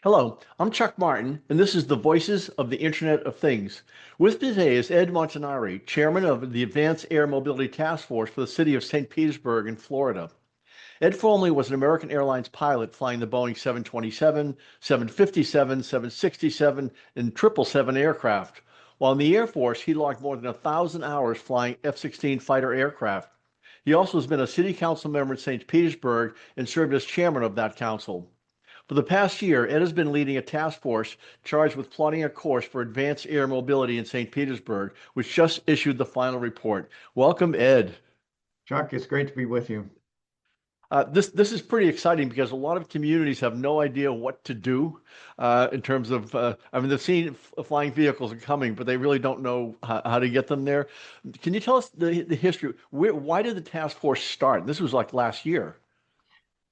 Hello, I'm Chuck Martin, and this is the Voices of the Internet of Things. With me today is Ed Montanari, Chairman of the Advanced Air Mobility Task Force for the city of St. Petersburg in Florida. Ed formerly was an American Airlines pilot flying the Boeing 727, 757, 767, and 777 aircraft. While in the Air Force, he logged more than 1,000 hours flying F-16 fighter aircraft. He also has been a city council member in St. Petersburg and served as chairman of that council. For the past year, Ed has been leading a task force charged with plotting a course for advanced air mobility in St. Petersburg, which just issued the final report. Welcome, Ed. Chuck, it's great to be with you. This is pretty exciting because a lot of communities have no idea what to do in terms of, I mean, they've seen flying vehicles are coming, but they really don't know how to get them there. Can you tell us the history? Why did the task force start? This was like last year.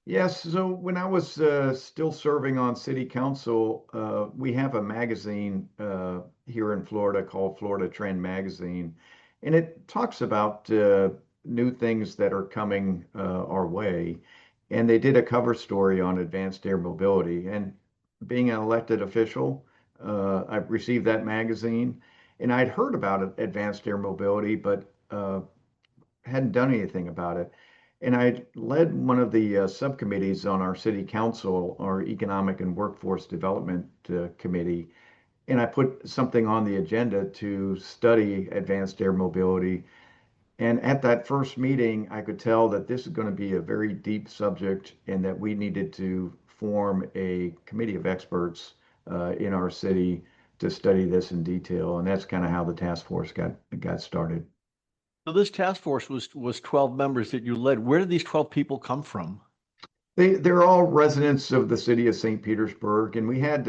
Yes, so when I was still serving on city council, we have a magazine here in Florida called Florida Trend Magazine, and it talks about new things that are coming our way. And they did a cover story on advanced air mobility. And being an elected official, I received that magazine, and I'd heard about advanced air mobility, but hadn't done anything about it. And I led one of the subcommittees on our city council, our economic and workforce development committee. And I put something on the agenda to study advanced air mobility. And at that first meeting, I could tell that this is going to be a very deep subject and that we needed to form a committee of experts in our city to study this in detail. And that's kind of how the task force got started. So this task force was 12 members that you led. Where did these 12 people come from? They're all residents of the city of St. Petersburg, and we had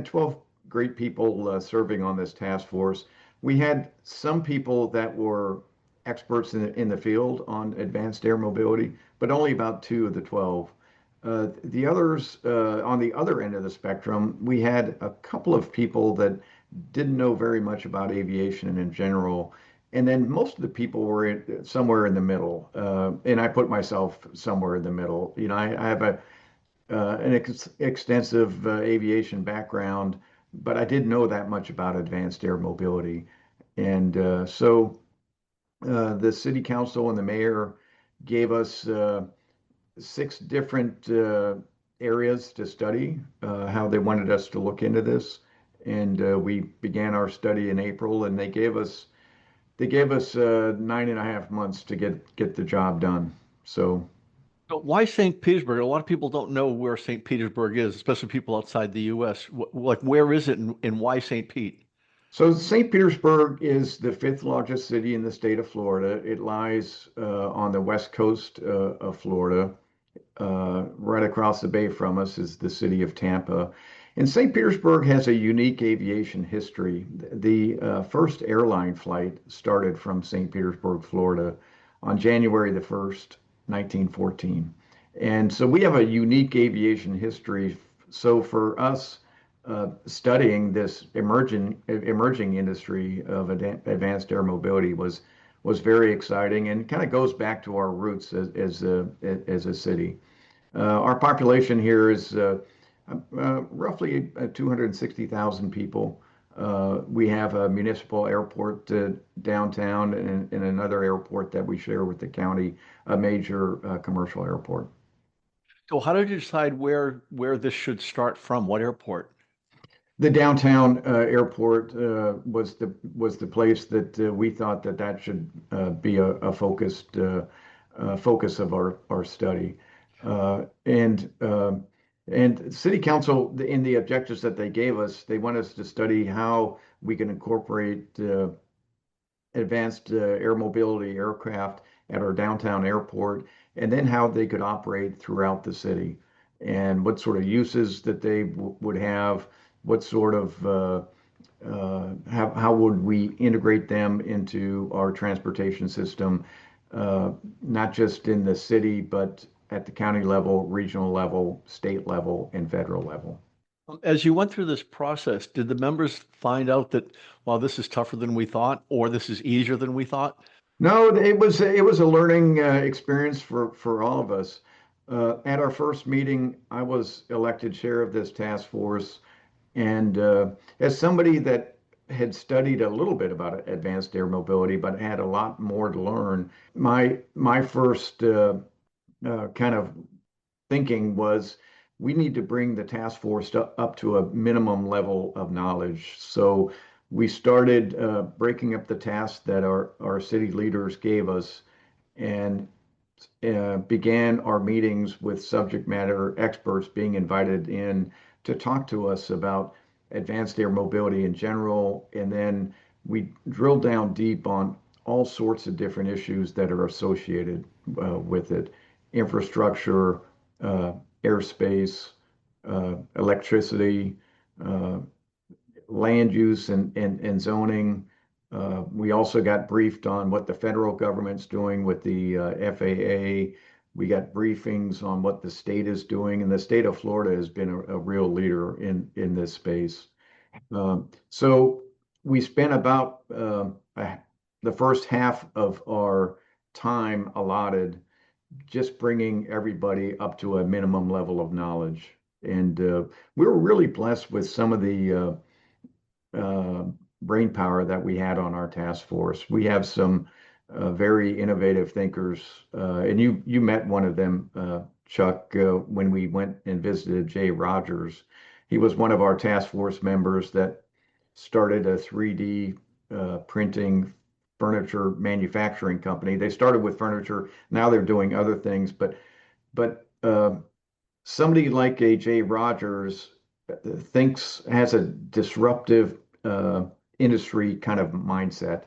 12 great people serving on this task force. We had some people that were experts in the field on advanced air mobility, but only about two of the 12. The others, on the other end of the spectrum, we had a couple of people that didn't know very much about aviation in general. And then most of the people were somewhere in the middle. And I put myself somewhere in the middle. You know, I have an extensive aviation background, but I didn't know that much about advanced air mobility. And the city council and the mayor gave us six different areas to study, how they wanted us to look into this. And we began our study in April, and they gave us 9.5 months to get the job done. So, So why St. Petersburg? A lot of people don't know where St. Petersburg is, especially people outside the U.S. Like, where is it and why St. Pete? so St. Petersburg is the fifth largest city in the state of Florida. It lies on the west coast of Florida. Right across the bay from us is the city of Tampa. And St. Petersburg has a unique aviation history. The first airline flight started from St. Petersburg, Florida on January the 1st, 1914. And so we have a unique aviation history. So for us, studying this emerging industry of advanced air mobility was very exciting and kind of goes back to our roots as a city. Our population here is roughly 260,000 people. We have a municipal airport downtown and another airport that we share with the county, a major commercial airport. So how did you decide where this should start from? What airport? The downtown airport was the place that we thought that should be a focused focus of our study. Uh, and uh, and City Council, in the objectives that they gave us, they want us to study how we can incorporate advanced air mobility aircraft at our downtown airport, and then how they could operate throughout the city, and what sort of uses that they would have, what sort of how would we integrate them into our transportation system, not just in the city, but at the county level, regional level, state level, and federal level. As you went through this process, did the members find out that, well, this is tougher than we thought, or this is easier than we thought? No, it was a learning experience for all of us. At our first meeting, I was elected chair of this task force. And as somebody that had studied a little bit about advanced air mobility, but had a lot more to learn, my first kind of thinking was we need to bring the task force up to a minimum level of knowledge. So we started breaking up the tasks that our city leaders gave us and began our meetings with subject matter experts being invited in to talk to us about advanced air mobility in general. And then we drilled down deep on all sorts of different issues that are associated with it: infrastructure, uh, airspace, electricity, uh, land use and zoning. We also got briefed on what the federal government's doing with the FAA. We got briefings on what the state is doing, and the state of Florida has been a real leader in this space. So we spent about the first half of our time allotted just bringing everybody up to a minimum level of knowledge. And we were really blessed with some of the uh, brain power that we had on our task force. We have some very innovative thinkers, and you met one of them, Chuck, when we went and visited Jay Rogers. He was one of our task force members that started a 3D printing furniture manufacturing company. They started with furniture, now they're doing other things, but somebody like a Jay Rogers thinks has a disruptive uh, industry kind of mindset.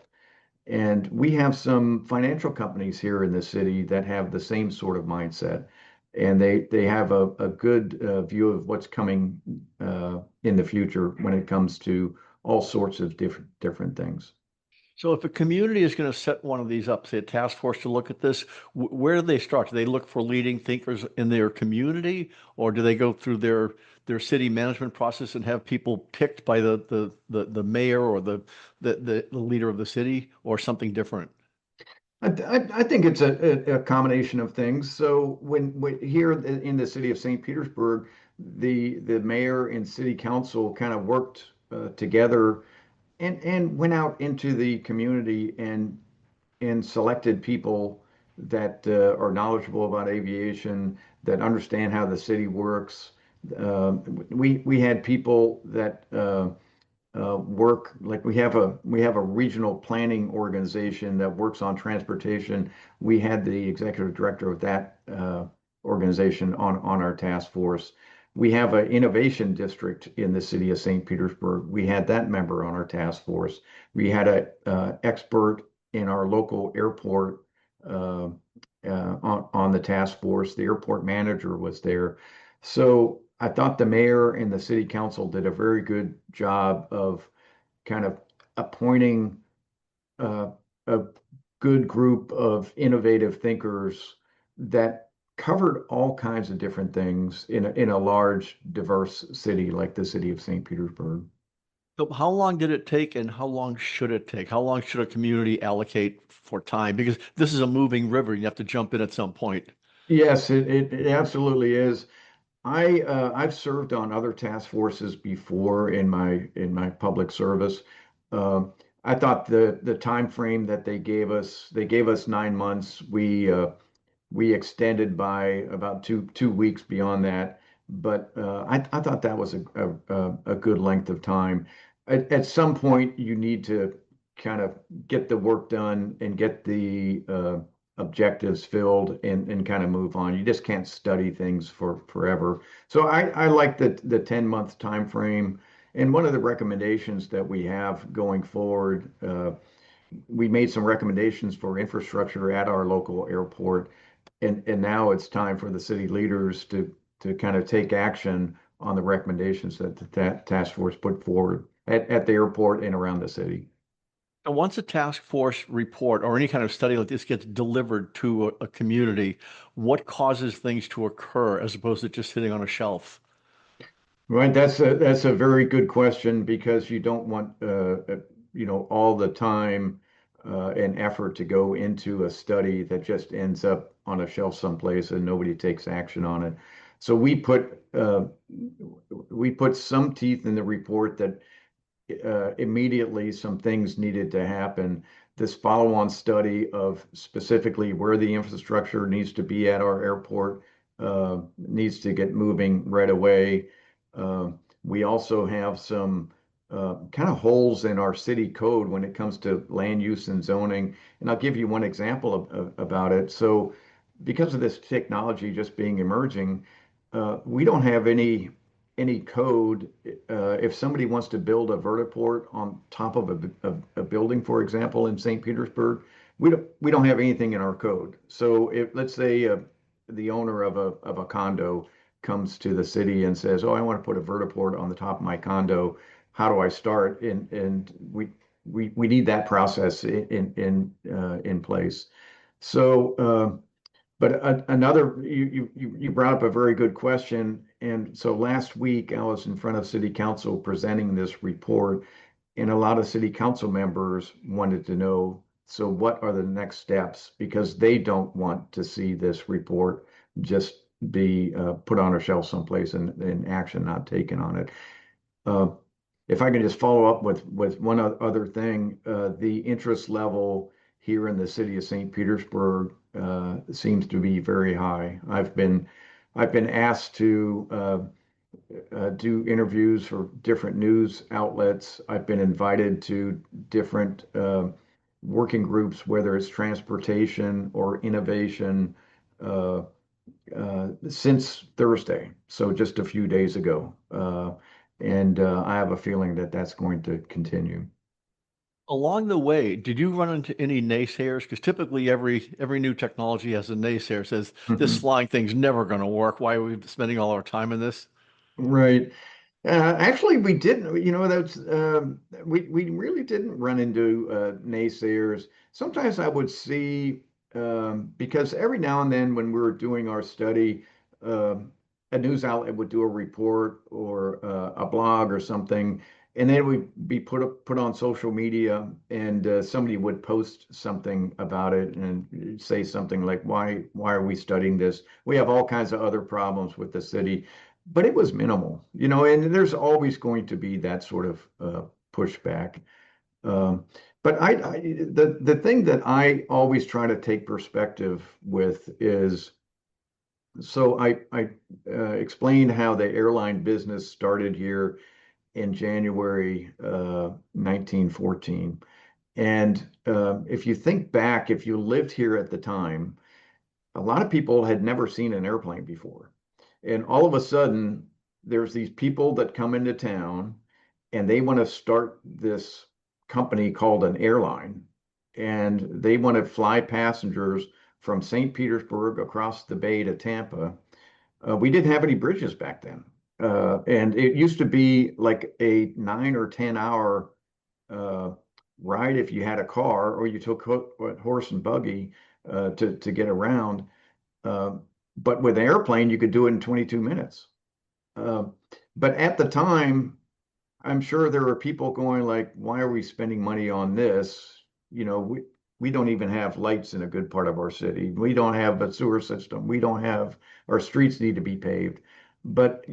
And we have some financial companies here in the city that have the same sort of mindset. And they have a good view of what's coming in the future when it comes to all sorts of different things. So if a community is going to set one of these up, say a task force to look at this, where do they start? Do they look for leading thinkers in their community, or do they go through their city management process and have people picked by the mayor or the leader of the city, or something different? I think it's a combination of things. So when here in the city of St. Petersburg, the mayor and city council kind of worked together and went out into the community and selected people that are knowledgeable about aviation, that understand how the city works. We had people that work like we have a regional planning organization that works on transportation. We had the executive director of that organization on our task force. We have an innovation district in the city of St. Petersburg. We had that member on our task force. We had a expert in our local airport uh, on the task force. The airport manager was there. So I thought the mayor and the city council did a very good job of kind of appointing a good group of innovative thinkers that covered all kinds of different things in a large, diverse city like the city of St. Petersburg. So how long did it take, and how long should it take? How long should a community allocate for time? Because this is a moving river. You have to jump in at some point. Yes, it absolutely is. I've served on other task forces before in my public service. I thought the time frame that they gave us 9 months. We extended by about two weeks beyond that, but I thought that was a good length of time. At some point, you need to kind of get the work done and get the objectives filled and kind of move on. You just can't study things for forever. So I like the 10-month time frame. And one of the recommendations that we have going forward, we made some recommendations for infrastructure at our local airport, and now it's time for the city leaders to kind of take action on the recommendations that the task force put forward at the airport and around the city. And once a task force report or any kind of study like this gets delivered to a community, what causes things to occur as opposed to just sitting on a shelf? Right, that's a very good question because you don't want all the time. an effort to go into a study that just ends up on a shelf someplace and nobody takes action on it. So we put some teeth in the report that immediately some things needed to happen. This follow-on study of specifically where the infrastructure needs to be at our airport needs to get moving right away. Uh, we also have some kind of holes in our city code when it comes to land use and zoning. And I'll give you one example about it. So, because of this technology just being emerging, we don't have any code. If somebody wants to build a vertiport on top of a building, for example, in St. Petersburg, we don't have anything in our code. So if let's say the owner of a condo comes to the city and says, "Oh, I want to put a vertiport on the top of my condo. How do I start?" And we need that process in place. So. But another, you brought up a very good question. And so last week I was in front of City Council presenting this report, and a lot of City Council members wanted to know, so what are the next steps? Because they don't want to see this report just be put on a shelf someplace and action not taken on it. Uh, if I can just follow up with one other thing, the interest level here in the city of St. Petersburg seems to be very high. I've been asked to do interviews for different news outlets. I've been invited to different working groups, whether it's transportation or innovation, uh, since Thursday, so just a few days ago. And I have a feeling that that's going to continue. Along the way, did you run into any naysayers? Because typically every new technology has a naysayer says this Mhm. flying thing's never going to work. Why are we spending all our time in this? Right. Actually, we didn't. That's we really didn't run into naysayers. Sometimes I would see because every now and then when we were doing our study, a news outlet would do a report or a blog or something, and then it would be put on social media, and somebody would post something about it and say something like, "Why are we studying this? We have all kinds of other problems with the city." But it was minimal, and there's always going to be that sort of pushback. Um, but the thing that I always try to take perspective with is, so I explained how the airline business started here in January 1914. And if you think back, if you lived here at the time, a lot of people had never seen an airplane before. And all of a sudden, there's these people that come into town and they want to start this company called an airline. And they want to fly passengers from St. Petersburg across the bay to Tampa. We didn't have any bridges back then. And it used to be like a 9 or 10 hour uh, ride if you had a car or you took horse and buggy to get around. Uh, but with an airplane, you could do it in 22 minutes. Uh, but at the time, I'm sure there were people going like, "Why are we spending money on this? We don't even have lights in a good part of our city. We don't have a sewer system. We don't have our streets need to be paved." But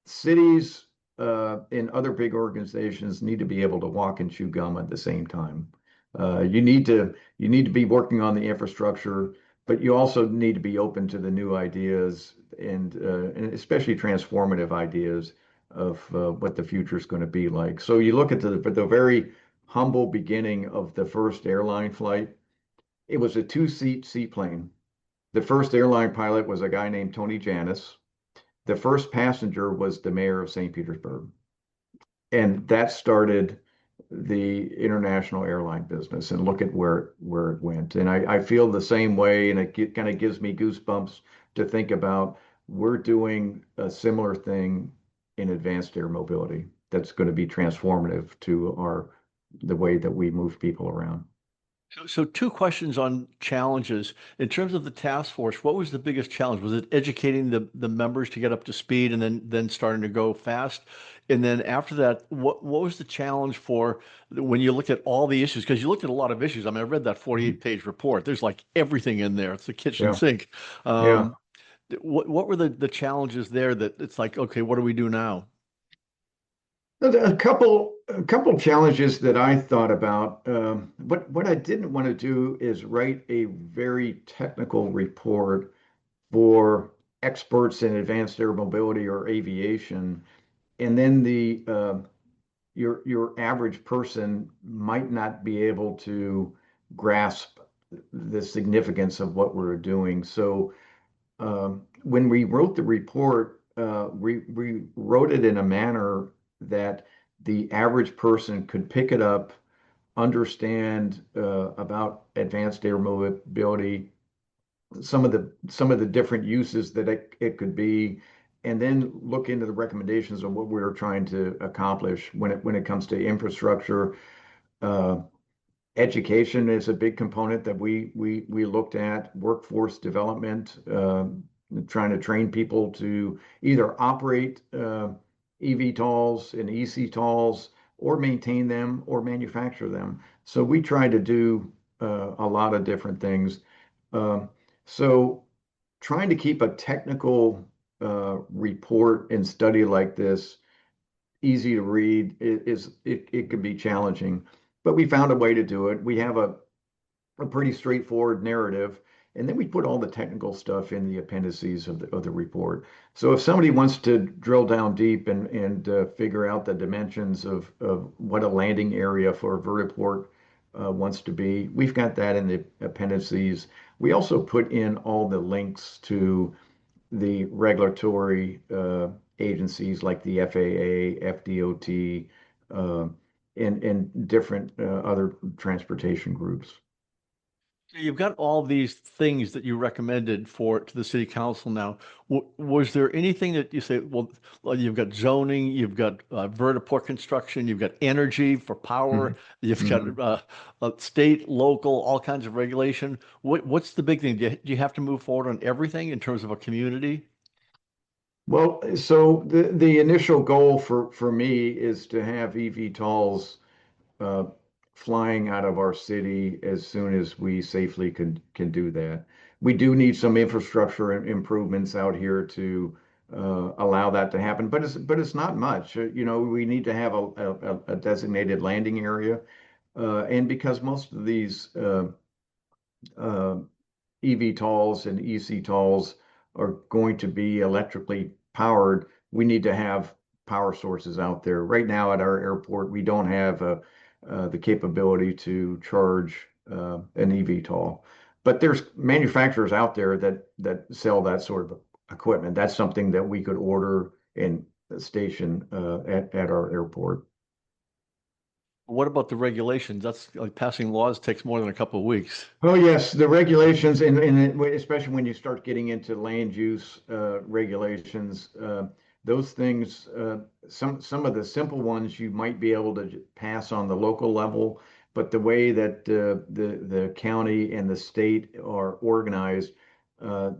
cities and other big organizations need to be able to walk and chew gum at the same time. You need to be working on the infrastructure, but you also need to be open to the new ideas and especially transformative ideas of what the future is going to be like. So you look at the very humble beginning of the first airline flight. It was a two-seat seaplane. The first airline pilot was a guy named Tony Janis. The first passenger was the mayor of St. Petersburg. And that started the international airline business. And look at where it went. And I feel the same way. And it kind of gives me goosebumps to think about we're doing a similar thing in advanced air mobility that's going to be transformative to the way that we move people around. So two questions on challenges. In terms of the task force, what was the biggest challenge? Was it educating the members to get up to speed and then starting to go fast? And then after that, what was the challenge for when you looked at all the issues? Because you looked at a lot of issues. I mean, I read that Mhm. 48-page report. There's like everything in there. It's the kitchen Yeah, sink. yeah. Um, what were the challenges there that it's like, okay, what do we do now? A couple challenges that I thought about. What I didn't want to do is write a very technical report for experts in advanced air mobility or aviation, and then the your average person might not be able to grasp the significance of what we're doing. So when we wrote the report, we wrote it in a manner that the average person could pick it up, understand about advanced air mobility, some of the different uses that it could be, and then look into the recommendations of what we were trying to accomplish when it comes to infrastructure. Uh, Education is a big component that we looked at. Workforce development, trying to train people to either operate eVTOLs and eCTOLs or maintain them or manufacture them. So we try to do a lot of different things. Um, so trying to keep a technical report and study like this easy to read it can be challenging, but we found a way to do it. We have a pretty straightforward narrative, and then we put all the technical stuff in the appendices of the report. So if somebody wants to drill down deep and figure out the dimensions of what a landing area for a vertiport wants to be, we've got that in the appendices. We also put in all the links to the regulatory agencies like the FAA, FDOT, uh, and different other transportation groups. So you've got all these things that you recommended for to the city council now. Was there anything that you say, well, you've got zoning, you've got vertiport construction, you've got energy for power, Mhm. you've got Mhm. state, local, all kinds of regulation. What's the big thing? Do you have to move forward on everything in terms of a community? Well, so the initial goal for me is to have eVTOLs uh, flying out of our city as soon as we safely can do that. We do need some infrastructure improvements out here to allow that to happen, but it's not much. We need to have a designated landing area, and because most of these uh, eVTOLs and eCTOLs are going to be electrically powered, we need to have power sources out there. Right now at our airport, we don't have the capability to charge an eVTOL, but there's manufacturers out there that sell that sort of equipment. That's something that we could order and station at our airport. What about the regulations? That's like passing laws takes more than a couple of weeks. Oh, yes, the regulations, and especially when you start getting into land use regulations, those things, some of the simple ones you might be able to pass on the local level, but the way that the county and the state are organized,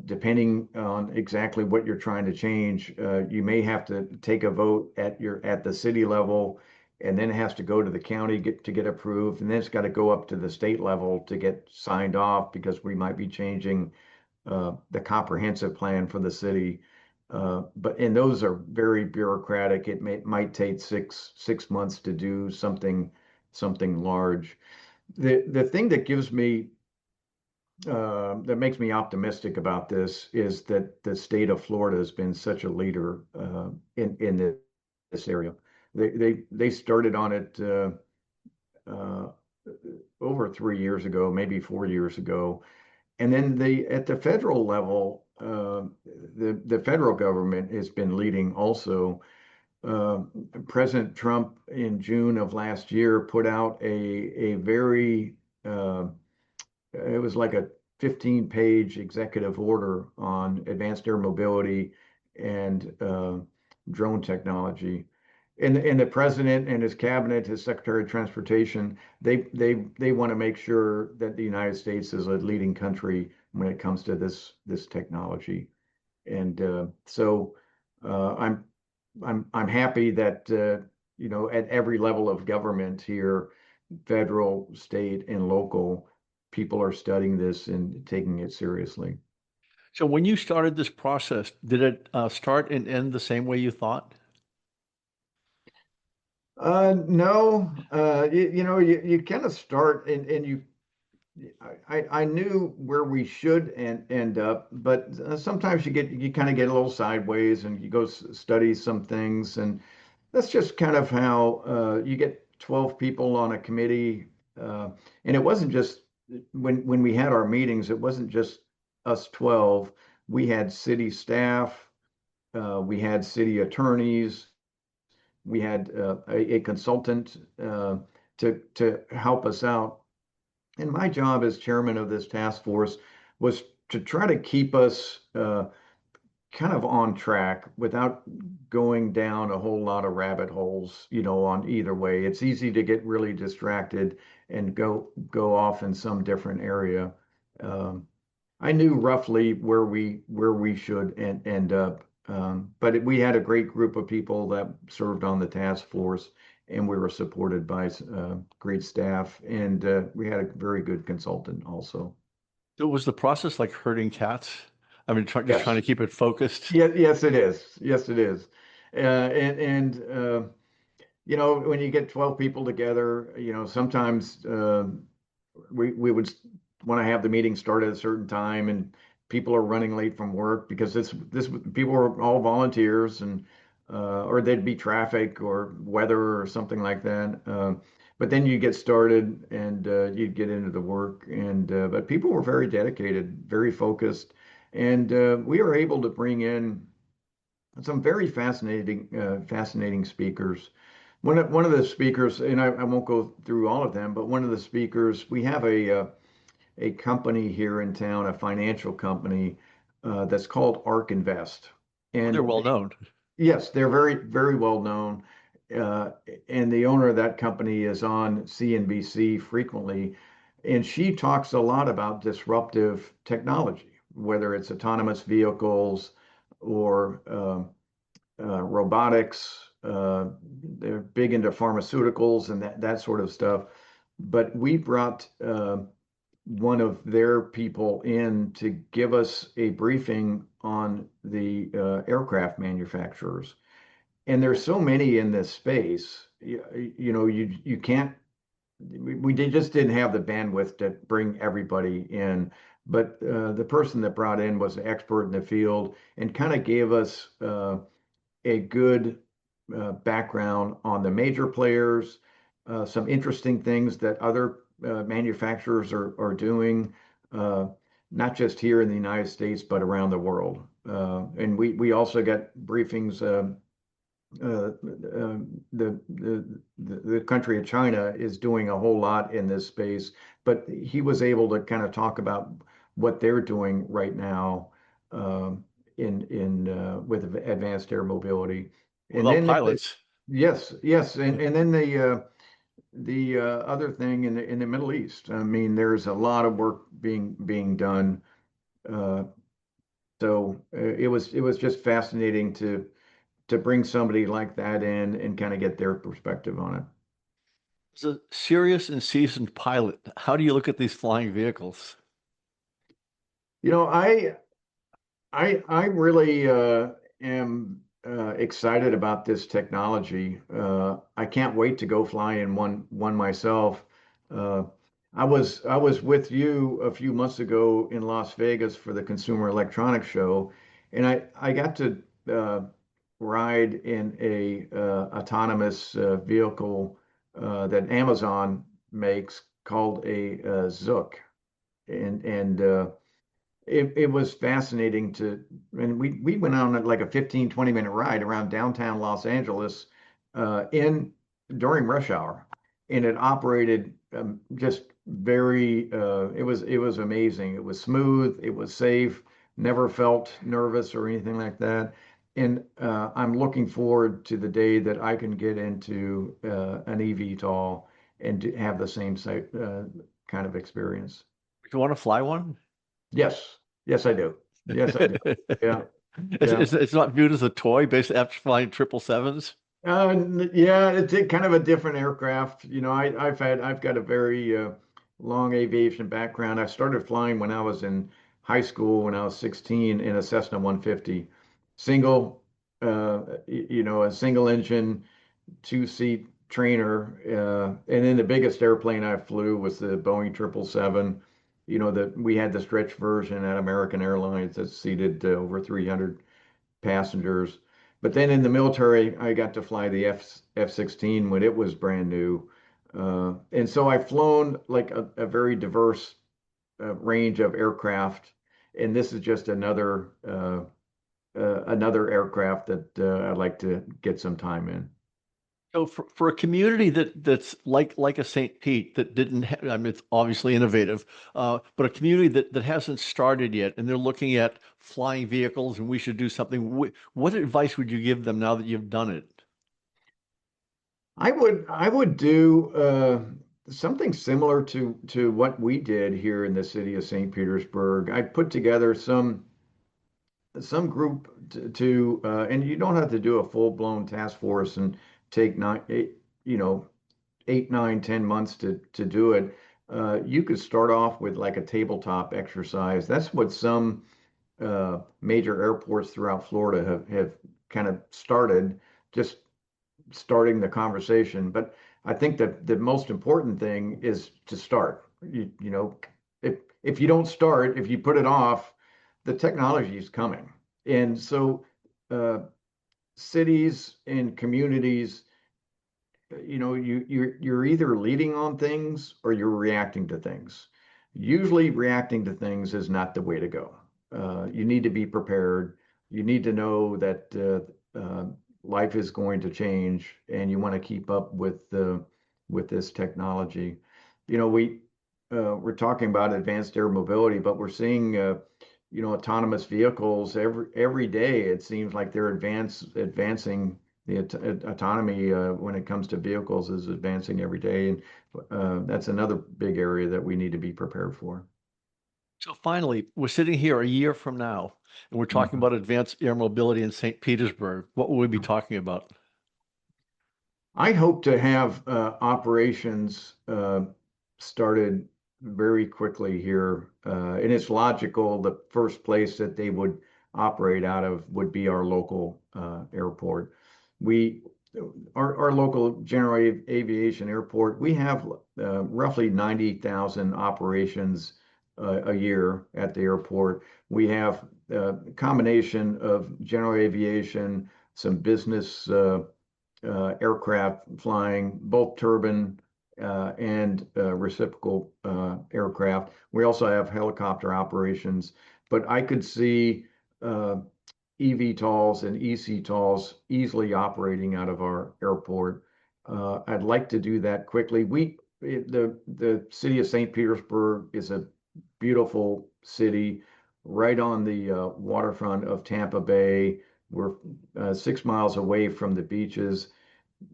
depending on exactly what you're trying to change, you may have to take a vote at the city level, and then it has to go to the county to get approved, and then it's got to go up to the state level to get signed off because we might be changing the comprehensive plan for the city. And those are very bureaucratic. Might take six months to do something large. The thing that makes me optimistic about this is that the state of Florida has been such a leader in this area. They started on it uh, over 3 years ago, maybe 4 years ago, and then at the federal level, the federal government has been leading also. Uh, President Trump in June of last year put out a very it was like a 15-page executive order on advanced air mobility and drone technology. and the president and his cabinet, his secretary of transportation, they want to make sure that the United States is a leading country when it comes to this technology. And so I'm I'm happy that at every level of government here, federal, state, and local, people are studying this and taking it seriously. So when you started this process, did it start and end the same way you thought? No, you kind of start and I knew where we should end up, but sometimes you kind of get a little sideways and you go study some things, and that's just kind of how you get 12 people on a committee, and it wasn't just when we had our meetings, it wasn't just us 12. We had city staff, we had city attorneys, we had a consultant to help us out. And my job as chairman of this task force was to try to keep us kind of on track without going down a whole lot of rabbit holes, on either way. It's easy to get really distracted and go off in some different area. Um, I knew roughly where we should end up, but we had a great group of people that served on the task force, and we were supported by great staff, and we had a very good consultant also. So was the process like herding cats? I mean, just trying Yes, to keep it focused. yes, it is. Yes, it is. And when you get 12 people together, sometimes we would want to have the meeting start at a certain time, and people are running late from work because this people are all volunteers, and or there'd be traffic or weather or something like that. But then you get started and you'd get into the work, and but people were very dedicated, very focused, and we were able to bring in some very fascinating speakers. One of the speakers, and I won't go through all of them, but one of the speakers, we have a company here in town, a financial company that's called ARK Invest. Oh, they're And well known. yes, they're very well known. Uh, and the owner of that company is on CNBC frequently. And she talks a lot about disruptive technology, whether it's autonomous vehicles or robotics. They're big into pharmaceuticals and that sort of stuff. But we brought one of their people in to give us a briefing on the aircraft manufacturers. And there's so many in this space, you can't. We just didn't have the bandwidth to bring everybody in. But the person that brought in was an expert in the field and kind of gave us a good background on the major players, some interesting things that other manufacturers are doing, uh, not just here in the United States, but around the world. And we also got briefings. Uh, the country of China is doing a whole lot in this space, but he was able to kind of talk about what they're doing right now in with advanced air mobility. And Without then pilots. yes, and then the other thing in the Middle East. I mean, there's a lot of work being done. Uh, it was just fascinating to bring somebody like that in and kind of get their perspective on it. As a serious and seasoned pilot, how do you look at these flying vehicles? You know, I really am excited about this technology. I can't wait to go fly in one myself. Uh, I was with you a few months ago in Las Vegas for the Consumer Electronics Show, and I got to ride in a autonomous vehicle that Amazon makes called a Zook, and it was fascinating and we went on like a 15-20 minute ride around downtown Los Angeles in during rush hour, and it operated just it was amazing. It was smooth, it was safe, never felt nervous or anything like that. And I'm looking forward to the day that I can get into an eVTOL and have the same kind of experience. Do you want to fly one? Yes, yes, I do. Yes, I do. Yeah, yeah. It's not viewed as a toy based after flying 777s. Yeah, it's kind of a different aircraft. I've got a very long aviation background. I started flying when I was in high school when I was 16 in a Cessna 150, single, a single engine, two-seat trainer. And then the biggest airplane I flew was the Boeing 777. That we had the stretch version at American Airlines that seated over 300 passengers. But then in the military, I got to fly the F-16 when it was brand new. And so I've flown like a very diverse range of aircraft. And this is just another aircraft that I'd like to get some time in. So for a community that's like a St. Pete that didn't ha I mean it's obviously innovative, but a community that hasn't started yet and they're looking at flying vehicles and we should do something. What advice would you give them now that you've done it? I would do something similar to what we did here in the city of St. Petersburg. I put together some group and you don't have to do a full-blown task force and take 8, 9, 10 months to do it. You could start off with like a tabletop exercise. That's what some major airports throughout Florida have kind of started, just starting the conversation. But I think that the most important thing is to start. If you don't start, if you put it off, the technology is coming. And so uh, cities and communities, you're either leading on things or you're reacting to things. Usually reacting to things is not the way to go. You need to be prepared. You need to know that life is going to change and you want to keep up with this technology. We're talking about advanced air mobility, but we're seeing autonomous vehicles every day. It seems like they're advancing the autonomy when it comes to vehicles is advancing every day, and that's another big area that we need to be prepared for. So finally, we're sitting here a year from now and we're talking Mhm. about advanced air mobility in St. Petersburg. What will we be talking about? I hope to have operations started very quickly here, and it's logical. The first place that they would operate out of would be our local airport. We, our local general aviation airport, we have roughly 90,000 operations a year at the airport. We have a combination of general aviation, some business. Aircraft flying, both turbine and reciprocal aircraft. We also have helicopter operations, but I could see eVTOLs and eCTOLs easily operating out of our airport. I'd like to do that quickly. The city of St. Petersburg is a beautiful city right on the waterfront of Tampa Bay. We're 6 miles away from the beaches.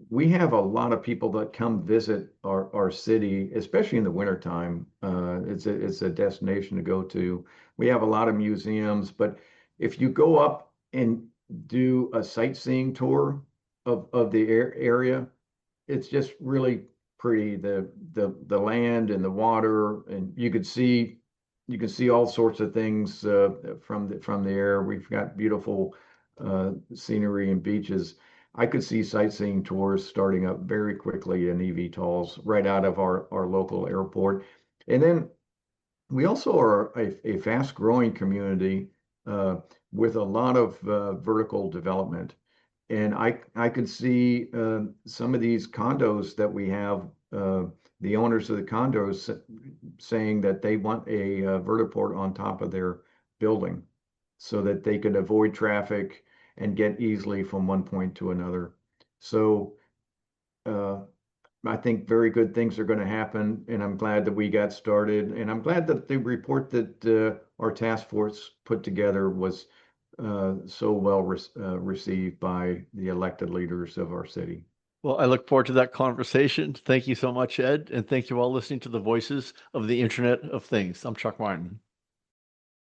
We have a lot of people that come visit our city, especially in the wintertime. It's a destination to go to. We have a lot of museums, but if you go up and do a sightseeing tour of the area, it's just really pretty. The land and the water, and you can see all sorts of things from the air. We've got beautiful scenery and beaches. I could see sightseeing tours starting up very quickly in eVTOLs right out of our local airport. And then we also are a fast-growing community uh, with a lot of vertical development. And I could see some of these condos that we have, the owners of the condos saying that they want a vertiport on top of their building so that they could avoid traffic and get easily from one point to another. So uh, I think very good things are going to happen, and I'm glad that we got started. And I'm glad that the report that our task force put together was so well received by the elected leaders of our city. Well, I look forward to that conversation. Thank you so much, Ed, and thank you all listening to the Voices of the Internet of Things. I'm Chuck Martin.